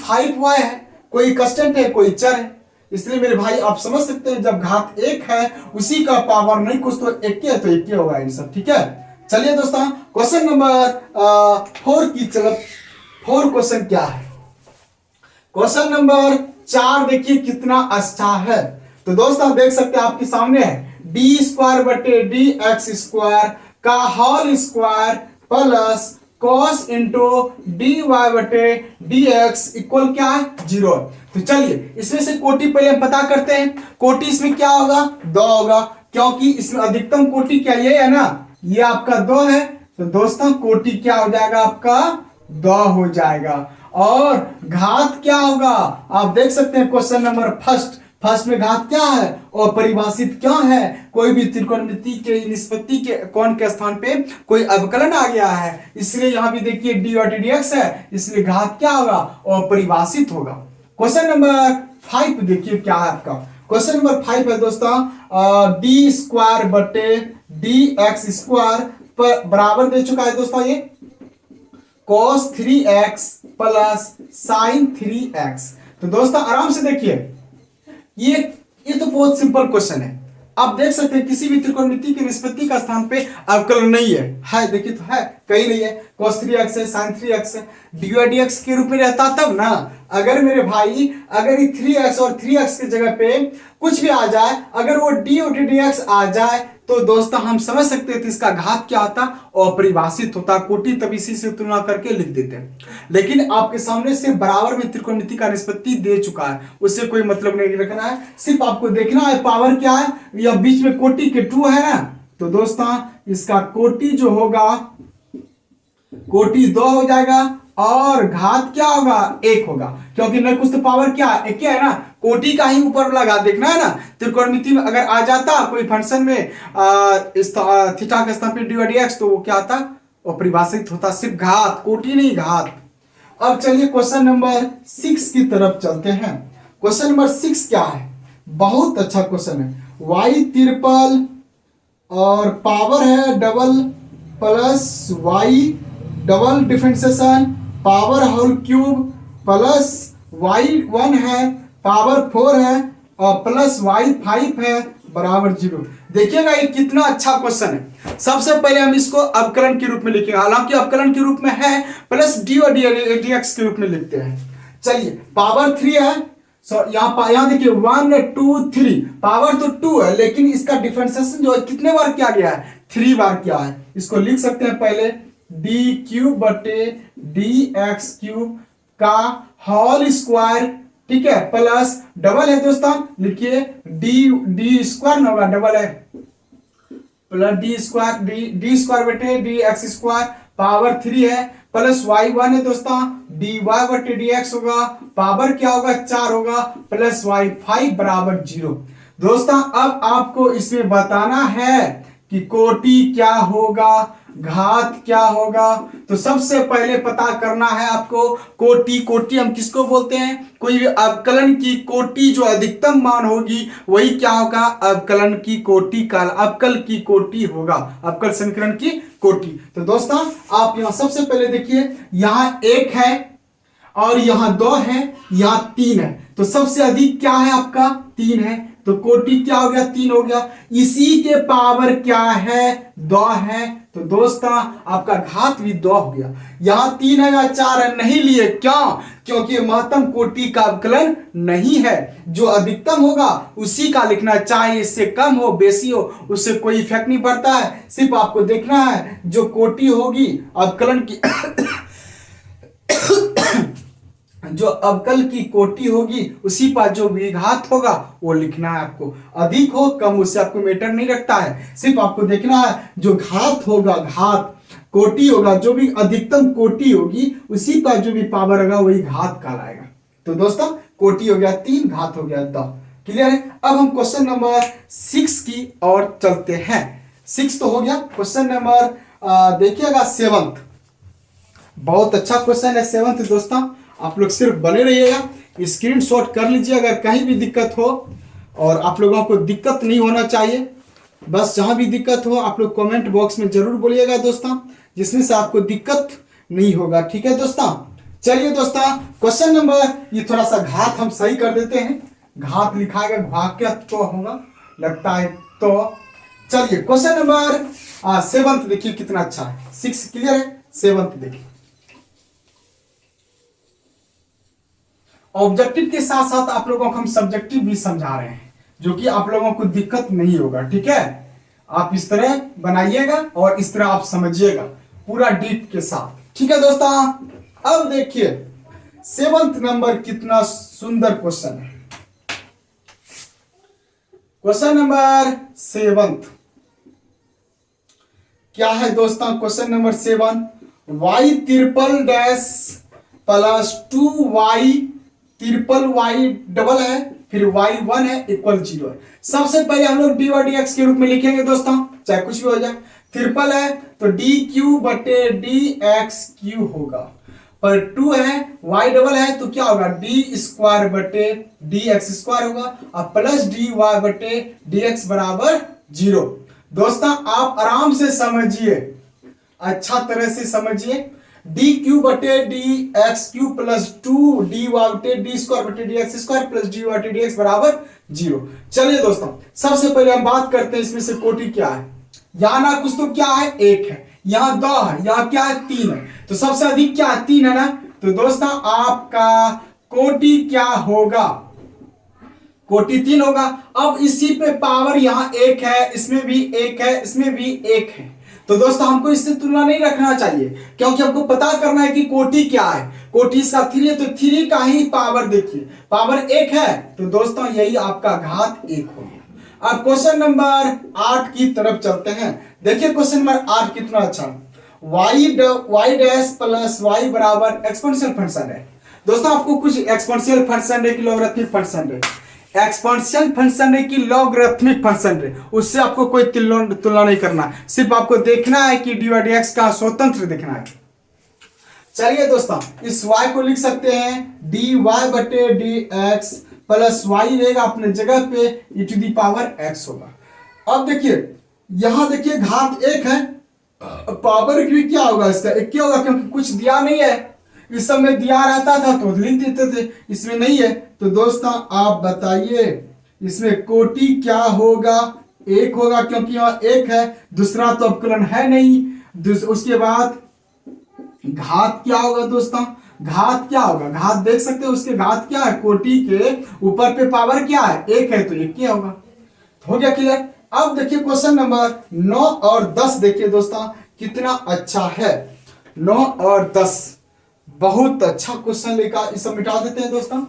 5y है, कोई कांस्टेंट है, कोई चर है, इसलिए मेरे भाई आप समझ सकते हैं जब घात 1 है उसी का पावर नहीं कुछ तो 1 है, तो 1 होगा आंसर। ठीक है, चलिए दोस्तों क्वेश्चन नंबर 4 की तरफ। 4 क्वेश्चन क्या है, क्वेश्चन नंबर 4 देखिए कितना अच्छा है। तो दोस्तों देख सकते हैं आपके सामने है डी स्क्वायर बटे डी एक्स स्क्वायर का whole square plus cos into D Y बटे डी एक्स इक्वल क्या है, 0। तो चलिए इसमें से कोटि पहले हम पता करते हैं। कोटि इसमें क्या होगा, 2 होगा, क्योंकि इसमें अधिकतम कोटि क्या ये है ना, ये आपका 2 है। तो दोस्तों कोटि क्या हो जाएगा, आपका 2 हो जाएगा। और घात क्या होगा, आप देख सकते हैं क्वेश्चन नंबर फर्स्ट में घात क्या है, और परिभाषित क्या है, कोई भी त्रिकोणमिति के निष्पत्ति के कोण के स्थान पे कोई अवकलन आ गया है, इसलिए यहां भी देखिए डी और dx है, इसलिए घात क्या होगा, और परिभाषित होगा। क्वेश्चन नंबर 5 देखिए क्या है आपका, क्वेश्चन नंबर 5 है दोस्तों डी स्क्वायर बटे डी एक्स स्क्वायर पर बराबर दे चुका है दोस्तों ये cos 3x plus sin 3x। तो दोस्तों आराम से देखिए, ये तो बहुत सिंपल क्वेश्चन है। आप देख सकते हैं किसी भी त्रिकोणमिति की निष्पत्ति का स्थान पे अवकलन नहीं है देखिए तो है कहीं नहीं है, cos 3x है, sin 3x है, dy dx के रूप में रहता तब ना। अगर मेरे भाई अगर ये 3x और 3x की जगह पे कुछ भी आ जाए, अगर वो d और dx आ जाए तो दोस्तों हम समझ सकते थे इसका घात क्या होता, अपरिभाषित होता, कोटि तब इसी से तुलना करके लिख देते हैं। लेकिन आपके सामने सिर्फ बराबर में त्रिकोणमिति का निष्पत्ति दे चुका है, उससे कोई मतलब नहीं रखना है, सिर्फ आपको देखना है पावर क्या है, या बीच में कोटि के 2 है ना, तो दोस्तों इसका कोटि जो होगा कोटि 2 हो जाएगा और घात क्या होगा 1 होगा, क्योंकि न कुछ तो पावर क्या है, एक है ना, कोटि का ही ऊपर लगा, देखना है ना। त्रिकोणमिति में अगर आ जाता कोई फंक्शन में थीटा का स्थान पे dy dx तो वो क्या आता, अपरिभाषित होता, सिर्फ घात, कोटि नहीं घात। अब चलिए क्वेश्चन नंबर 6 की तरफ चलते हैं। क्वेश्चन नंबर 6 क्या है, बहुत अच्छा क्वेश्चन है। y ट्रिपल और पावर है double plus y double differentiation power whole cube plus y1 है पावर 4 है और प्लस y5 है बराबर 0। देखिएगा ये कितना अच्छा क्वेश्चन है। सबसे पहले हम इसको अवकलन के रूप में लिखेंगे, हालांकि अवकलन के रूप में है, प्लस डी और dx के रूप में लिखते हैं। चलिए पावर 3 है, यहाँ देखिए 1 2 3, पावर तो 2 है लेकिन इसका डिफरेंशिएशन जो है कितने बार किया गया है, 3 बार किया है। इसको लिख सकते हैं पहले डी क्यूब बटे डी एक्स क्यूब का होल स्क्वायर, ठीक है, प्लस डबल है दोस्तों, लिखिए डी स्क्वायर ना होगा, डबल है, प्लस डी स्क्वायर बटे डी एक्स स्क्वायर पावर 3 है, प्लस y1 है दोस्तों, डी वाई बटे डी एक्स होगा, पावर क्या होगा 4 होगा, प्लस y5 बराबर 0। दोस्तों अब आपको इसमें बताना है कि कोटि क्या होगा, घात क्या होगा। तो सबसे पहले पता करना है आपको कोटि हम किसको बोलते हैं, कोई भी अवकलन की कोटि जो अधिकतम मान होगी वही क्या होगा, अवकलन की कोटि का अवकल की कोटि होगा, अवकल समीकरण की कोटि। तो दोस्तों आप यहां सबसे पहले देखिए, यहां 1 है और यहां 2 है, यहां 3 है, तो सबसे अधिक क्या है आपका 3 है, तो कोटि क्या हो गया 3 हो गया। इसी के पावर क्या है 2 है, तो दोस्तों आपका घात भी 2 हो गया। यहां 3 है या 4 है, नहीं लिए, क्यों, क्योंकि महत्तम कोटि का अवकलन नहीं है, जो अधिकतम होगा उसी का लिखना, चाहे इससे कम हो बेसी हो उससे कोई इफेक्ट नहीं पड़ता है, सिर्फ आपको देखना है जो कोटि होगी अवकलन की जो अवकल की कोटि होगी उसी पर जो भी घात होगा वो लिखना है आपको, अधिक हो कम उससे आपको मैटर नहीं रखता है, सिर्फ आपको देखना है जो घात होगा, घात कोटि होगा, जो भी अधिकतम कोटि होगी उसी पर जो भी पावर होगा वही घात कहलाएगा। तो दोस्तों कोटि हो गया 3, घात हो गया 2, क्लियर है। अब हम क्वेश्चन नंबर 6 की ओर चलते हैं। 6 तो हो गया, क्वेश्चन नंबर देखिएगा 7th, बहुत अच्छा क्वेश्चन है 7th। दोस्तों आप लोग सिर्फ बने रहिएगा, स्क्रीनशॉट कर लीजिए अगर कहीं भी दिक्कत हो, और आप लोगों को दिक्कत नहीं होना चाहिए, बस जहां भी दिक्कत हो आप लोग कमेंट बॉक्स में जरूर बोलिएगा दोस्तों, जिसमें से आपको दिक्कत नहीं होगा, ठीक है दोस्तों। चलिए दोस्तों क्वेश्चन नंबर, ये थोड़ा सा घात हम सही कर देते हैं, घात लिखाएगा भाग्य तो होगा लगता है, तो चलिए क्वेश्चन नंबर 7th देखिए कितना अच्छा है, 6 क्लियर है, 7th देखिए। ऑब्जेक्टिव के साथ साथ आप लोगों को हम सब्जेक्टिव भी समझा रहे हैं, जो कि आप लोगों को दिक्कत नहीं होगा, ठीक है। आप इस तरह बनाइएगा और इस तरह आप समझिएगा पूरा डीप के साथ, ठीक है दोस्तों। अब देखिए 7th नंबर कितना सुंदर क्वेश्चन है। क्वेश्चन नंबर 7th क्या है दोस्तों, question number 7, y triple dash plus 2y triple y double है, फिर y1 है इक्वल 0 है। सबसे पहले हम लोग डी और डी एक्स के रूप में लिखेंगे दोस्तों, चाहे कुछ भी हो जाए, ट्रिपल है तो डी क्यू बटे डी एक्स क्यू होगा, पर 2 है, y डबल है तो क्या होगा डी स्क्वायर बटे डी एक्स स्क्वायर होगा, और प्लस डी वाई बटे डी एक्स बराबर 0। दोस्तों आप आराम से समझिए, अच्छा तरह से समझिए, डी क्यू बटे D X Q plus 2 D Y बटे डी स्क्वायर बटे D X square plus D Y बटे डी एक्स बराबर 0। चलिए दोस्तों सबसे पहले हम बात करते हैं इसमें से कोटि क्या है। यहां ना कुछ तो क्या है 1 है, यहाँ 2 है, यहाँ क्या है 3 है, तो सबसे अधिक क्या है 3 है ना। तो दोस्तों आपका कोटि क्या होगा, कोटि 3 होगा। अब इसी पे पावर यहाँ 1 है, इसमें भी 1 है, इसमें भी 1 है, तो दोस्तों हमको इससे तुलना नहीं रखना चाहिए, क्योंकि हमको पता करना है कि कोटि क्या है। कोटि इसका 3 है, तो 3 का ही पावर देखिए, पावर 1 है, तो दोस्तों यही आपका घात 1 हो गया। अब क्वेश्चन नंबर 8 की तरफ चलते हैं। देखिए क्वेश्चन नंबर 8 कितना अच्छा, y डैश प्लस y बराबर एक्सपोनेंशियल फंक्शन है। दोस्तों आपको कुछ एक्सपोनेंशियल फंक्शन है कि लॉगरिथमिक फंक्शन है, एक्सपोनेंशियल फंक्शन है कि लॉगरिथमिक फंक्शन है, उससे आपको कोई तुलना नहीं करना, सिर्फ आपको देखना है कि dy dx का स्वतंत्र देखना है। चलिए दोस्तों इस y को लिख सकते हैं dy बटे dx प्लस y रहेगा अपने जगह पे e to the power x होगा। अब देखिए यहां देखिए घात 1 है, पावर भी क्या होगा इसका 1 क्या होगा, क्योंकि कुछ दिया नहीं है, इस समय दिया रहता था तो लिख देते थे, इसमें नहीं है, तो दोस्तों आप बताइए इसमें कोटि क्या होगा, 1 होगा, क्योंकि यहाँ 1 है, दूसरा तो अवकलन है नहीं। उसके बाद घात क्या होगा दोस्तों, घात क्या होगा, घात देख सकते हो उसके घात क्या है, कोटि के ऊपर पे पावर क्या है 1 है, तो 1 क्या होगा, हो गया क्लियर। अब देखिए क्वेश्चन नंबर 9 और 10 देखिए दोस्तों कितना अच्छा है, 9 और 10 बहुत अच्छा क्वेश्चन लेकर इसे मिटा देते हैं दोस्तों।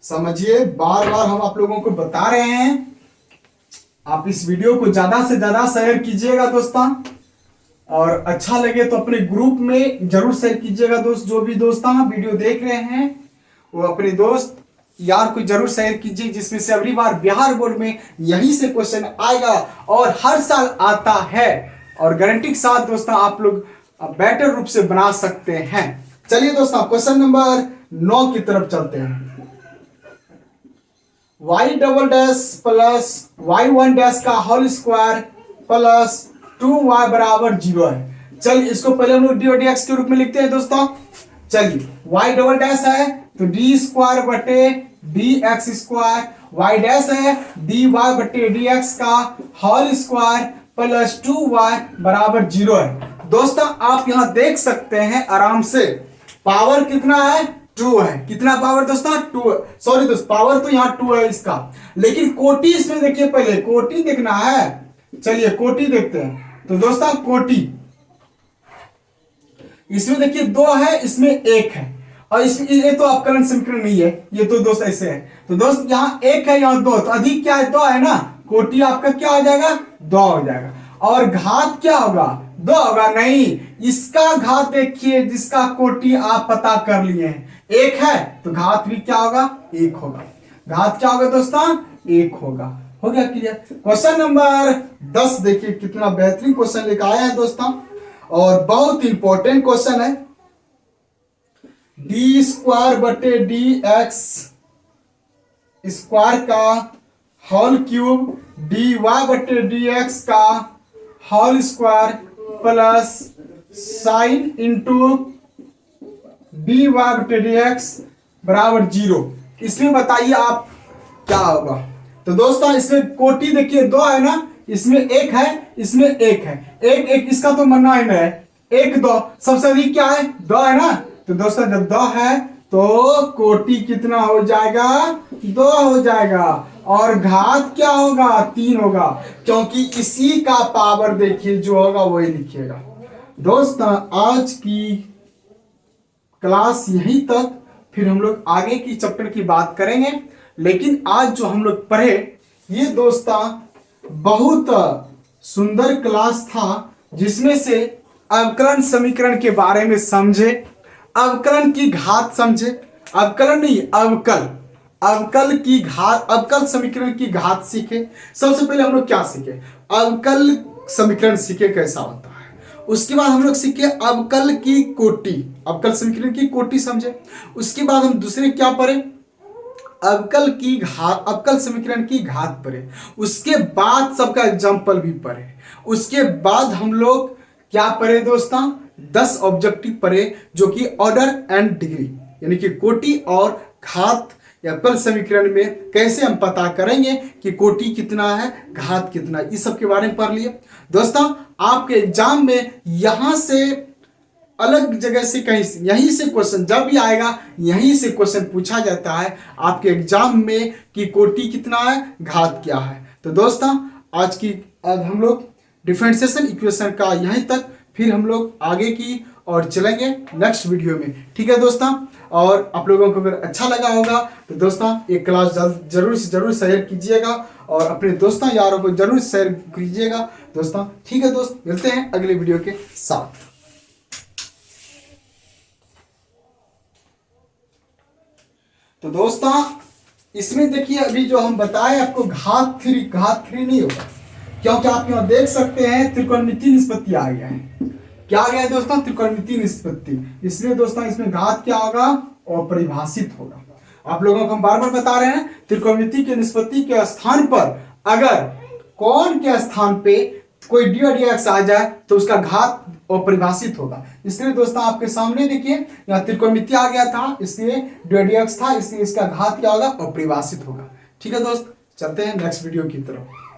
समझिए बार बार हम आप लोगों को बता रहे हैं, आप इस वीडियो को ज्यादा से ज्यादा शेयर कीजिएगा दोस्तों, और अच्छा लगे तो अपने ग्रुप में जरूर शेयर कीजिएगा दोस्त। जो भी दोस्तों वीडियो देख रहे हैं वो अपने दोस्त यार को जरूर शेयर कीजिए, जिसमें से अगली बार बिहार बोर्ड में यही से क्वेश्चन आएगा और हर साल आता है, और गारंटी के साथ दोस्तों आप लोग बेटर रूप से बना सकते हैं। चलिए दोस्तों क्वेश्चन नंबर 9 की तरफ चलते हैं। y double dash plus y1 dash का होल स्क्वायर प्लस 2y बराबर 0 है। चलिए इसको पहले हम लोग डी dx के रूप में लिखते हैं दोस्तों। चलिए y डबल डैश है तो डी स्क्वायर बटे D X square, y dash है डी वाई बटे डी एक्स का होल स्क्वायर प्लस 2y बराबर 0 है। दोस्तों आप यहां देख सकते हैं आराम से, पावर कितना है 2 है, कितना पावर दोस्तों 2, सॉरी दोस्त पावर तो यहाँ 2 है इसका, लेकिन कोटि इसमें देखिए, पहले कोटि देखना है। चलिए कोटि देखते हैं, तो दोस्तों कोटि इसमें देखिए 2 है, इसमें 1 है, और इसमें ये तो अवकलन समीकरण नहीं है, ये तो दोस्त ऐसे है, तो दोस्त यहाँ 1 है यहाँ 2, तो अधिक क्या है 2 है ना, कोटि आपका क्या हो जाएगा 2 हो जाएगा। और घात क्या होगा 2 होगा, नहीं इसका घात देखिए जिसका कोटि आप पता कर लिए हैं 1 है, तो घात भी क्या होगा 1 होगा, घात क्या होगा दोस्तों 1 होगा। हो गया क्लियर। क्वेश्चन नंबर 10 देखिए कितना बेहतरीन क्वेश्चन लेकर आए हैं दोस्तों, और बहुत इंपॉर्टेंट क्वेश्चन है। डी स्क्वायर बटे डी एक्स स्क्वायर का होल क्यूब डी वाई बटे डी एक्स का whole square plus sine into D Y बटे डी एक्स बराबर 0। इसमें बताइए आप क्या होगा। तो दोस्तों इसमें कोटि देखिए 2 है ना, इसमें 1 है, इसमें 1 है, 1 इसका तो मानना ही है 1 2, सबसे अधिक क्या है 2 है ना। तो दोस्तों जब 2 है तो कोटि कितना हो जाएगा 2 हो जाएगा, और घात क्या होगा 3 होगा, क्योंकि इसी का पावर देखिए जो होगा वही लिखिएगा। दोस्तों आज की क्लास यहीं तक, फिर हम लोग आगे की चैप्टर की बात करेंगे, लेकिन आज जो हम लोग पढ़े ये दोस्तों बहुत सुंदर क्लास था, जिसमें से अवकलन समीकरण के बारे में समझे, अवकलन की घात समझे, अवकलन नहीं अवकल, अवकल की घात, अवकल समीकरण की घात सीखे। सबसे पहले हम लोग क्या सीखे, अवकल समीकरण सीखे कैसा होता है, उसके बाद हम लोग सीखे अवकल की कोटि, अवकल समीकरण की कोटि समझे। उसके बाद हम दूसरे क्या पढ़े, अवकल की घात, अवकल समीकरण की घात पढ़े। उसके बाद सबका एग्जाम्पल भी पढ़े। उसके बाद हम लोग क्या पढ़े दोस्तों 10 ऑब्जेक्टिव पढ़े, जो कि ऑर्डर एंड डिग्री यानी कि कोटि और घात या पल समीकरण में कैसे हम पता करेंगे कि कोटि कितना है, घात कितना है, इस सब के बारे में पढ़ लिए। दोस्तों आपके एग्जाम में यहाँ से अलग जगह से कहीं से यहीं से क्वेश्चन जब भी आएगा, यहीं से क्वेश्चन पूछा जाता है आपके एग्जाम में कि कोटि कितना है, घात क्या है। तो दोस्तों आज हम लोग डिफरेंशिएशन इक्वेशन का यहीं तक, फिर हम लोग आगे की और चलेंगे नेक्स्ट वीडियो में। ठीक है दोस्तों, और आप लोगों को अगर अच्छा लगा होगा तो दोस्तों ये क्लास जरूर से जरूर शेयर कीजिएगा और अपने दोस्तों यारों को जरूर शेयर कीजिएगा दोस्तों। ठीक है दोस्त, मिलते हैं अगले वीडियो के साथ। तो दोस्तों इसमें देखिए अभी जो हम बताए आपको घात थ्री नहीं होगा, क्योंकि आप यहाँ देख सकते हैं त्रिकोणमितीय निष्पत्ति आ गया है। क्या आ गया है दोस्तों? त्रिकोणमितीय निष्पत्ति। इसलिए दोस्तों इसमें घात क्या होगा? अपरिभाषित होगा। आप लोगों को हम बार बार बता रहे हैं त्रिकोणमितीय की निष्पत्ति के स्थान पर अगर कौन के स्थान पे कोई डी और dx आ जाए तो उसका घात अपरिभाषित होगा। इसलिए दोस्तों आपके सामने देखिए यहाँ त्रिकोणमितीय आ गया था, इसलिए डी और dx था, इसलिए इसका घात क्या होगा? अपरिभाषित होगा। ठीक है दोस्त, चलते हैं नेक्स्ट वीडियो की तरफ।